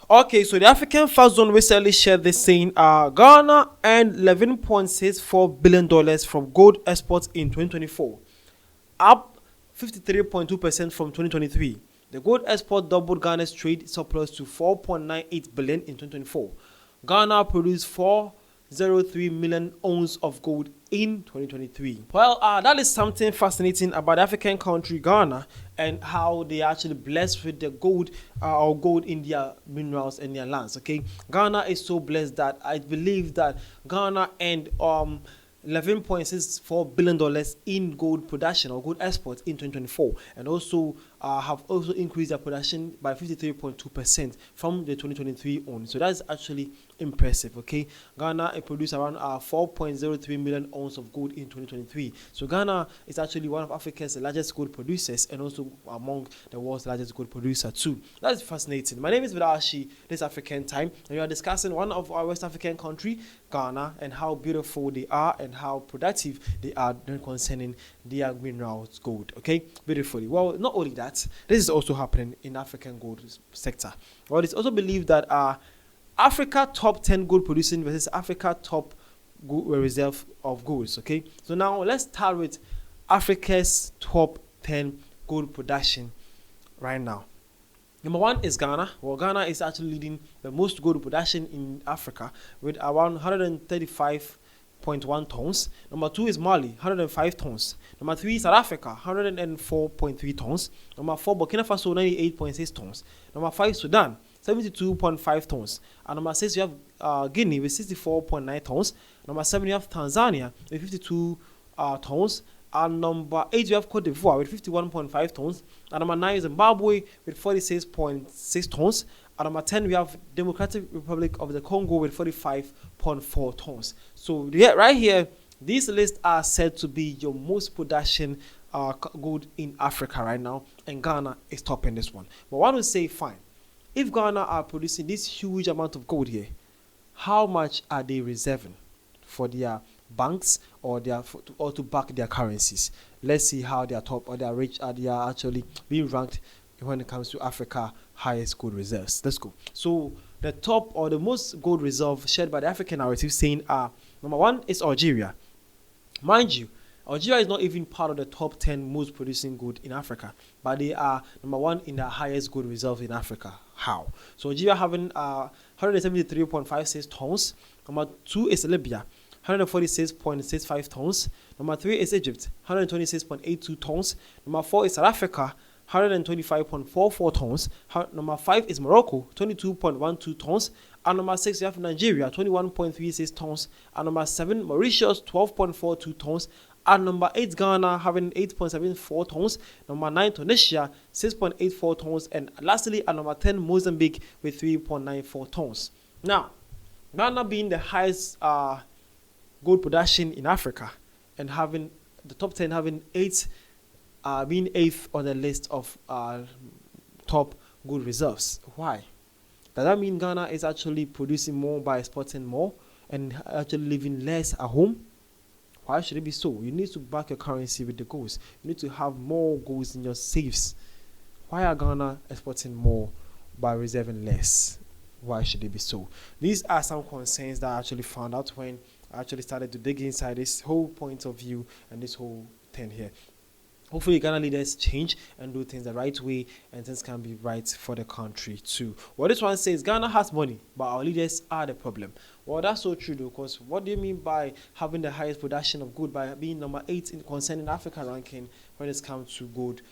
Okay, so the African Fast Zone recently shared this saying, Ghana earned $11.64 billion from gold exports in 2024, up 53.2% from 2023. The gold export doubled Ghana's trade surplus to 4.98 billion in 2024. Ghana produced 403 million ounces of gold in 2023. Well, that is something fascinating about the African country Ghana and how they are actually blessed with the gold or gold in their minerals and their lands. Okay, Ghana is so blessed that I believe that Ghana and $11.64 billion in gold production or gold exports in 2024, and also have also increased their production by 53.2% from the 2023 on. So that's actually impressive. Okay, Ghana produced around 4.03 million ounces of gold in 2023. So Ghana is actually one of Africa's largest gold producers and also among the world's largest gold producer too. That's fascinating. My name is Vidashi. This African Time, and we are discussing one of our West African country, Ghana, and how beautiful they are and how productive they are concerning their minerals gold. Okay, beautifully. Well, not only that, this is also happening in African gold sector. Well, it's also believed that Africa top 10 gold producing versus Africa top reserve of golds. Okay, so now let's start with Africa's top 10 gold production right now. Number one is Ghana. Well, Ghana is actually leading the most gold production in Africa with around 135.1 tons. Number two is Mali, 105 tons. Number three is South Africa, 104.3 tons. Number four, Burkina Faso, 98.6 tons. Number five, Sudan, 72.5 tons. And number six, you have Guinea with 64.9 tons. Number seven, you have Tanzania with 52 tons. And number 8, you have Cote d'Ivoire with 51.5 tons. And number 9 is Zimbabwe with 46.6 tons. And number 10, we have Democratic Republic of the Congo with 45.4 tons. So right here, these lists are said to be your most production gold in Africa right now. And Ghana is topping this one. But one would say, fine, if Ghana are producing this huge amount of gold here, how much are they reserving for their banks or to back their currencies? Let's see how they are top or they are rich or they are actually being ranked when it comes to Africa highest gold reserves. Let's go. So the top or the most gold reserve shared by the African narrative saying number one is Algeria. Mind you, Algeria is not even part of the top 10 most producing gold in Africa, but they are number one in the highest gold reserve in Africa. How? So Algeria having 173.56 tons. Number two is Libya, 146.65 tons. Number 3 is Egypt, 126.82 tons. Number 4 is South Africa, 125.44 tons. Number 5 is Morocco, 22.12 tons. And number 6, you have Nigeria, 21.36 tons. And number 7, Mauritius, 12.42 tons. And number 8, Ghana, having 8.74 tons. Number 9, Tunisia, 6.84 tons. And lastly, at number 10, Mozambique with 3.94 tons. Now, Ghana being the highest gold production in Africa and having the top 10 having being 8th on the list of top gold reserves. Why? Does that mean Ghana is actually producing more by exporting more and actually living less at home? Why should it be so? You need to back your currency with the golds. You need to have more golds in your safes. Why are Ghana exporting more by reserving less? Why should it be so? These are some concerns that I actually found out when I actually started to dig inside this whole point of view and this whole thing here. Hopefully, Ghana leaders change and do things the right way, and things can be right for the country too. Well, this one says Ghana has money, but our leaders are the problem. Well, that's so true, though, because what do you mean by having the highest production of gold by being number 8 in concerning Africa ranking when it comes to gold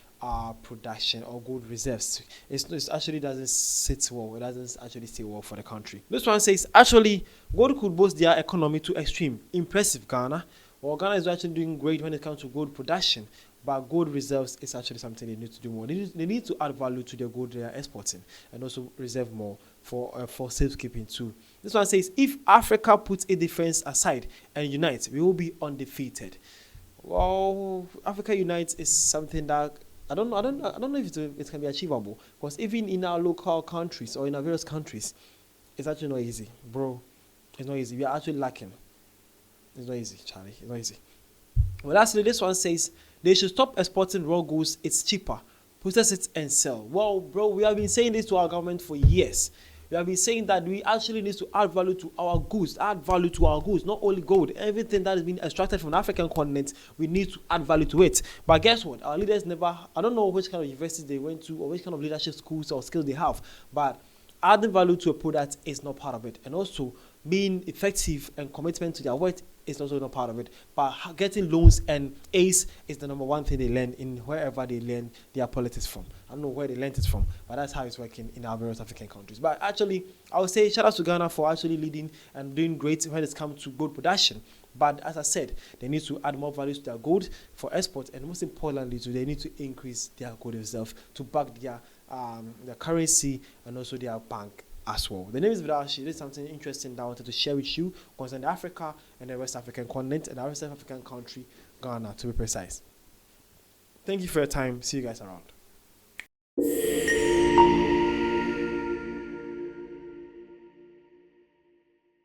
production or gold reserves? It actually doesn't sit well. It doesn't actually stay well for the country. This one says actually gold could boost their economy to extreme. Impressive, Ghana. Well, Ghana is actually doing great when it comes to gold production, but gold reserves is actually something they need to do more. They need to add value to their gold they are exporting and also reserve more for safekeeping too. This one says if Africa puts a difference aside and unites, we will be undefeated. Well, Africa unites is something that I don't know if it can be achievable, because even in our local countries or in our various countries, it's actually not easy, bro. It's not easy. We are actually lacking. It's not easy, Charlie. It's not easy. Well, lastly, this one says they should stop exporting raw goods. It's cheaper. Process it and sell. Well, bro, we have been saying this to our government for years. We have been saying that we actually need to add value to our goods, not only gold. Everything that has been extracted from the African continent, we need to add value to it. But guess what? Our leaders never, I don't know which kind of universities they went to or which kind of leadership schools or skills they have, but adding value to a product is not part of it. And also, being effective and commitment to their work is also not part of it. But getting loans and A's is the number one thing they learn in wherever they learn their politics from. I don't know where they learned it from, but that's how it's working in our various African countries. But actually, I would say shout out to Ghana for actually leading and doing great when it's come to gold production. But as I said, they need to add more value to their gold for export, and most importantly, they need to increase their gold itself to back their currency and also their bank as well. The name is Vidashi. This is something interesting that I wanted to share with you concerning Africa and the West African continent and the West African country, Ghana, to be precise. Thank you for your time. See you guys around.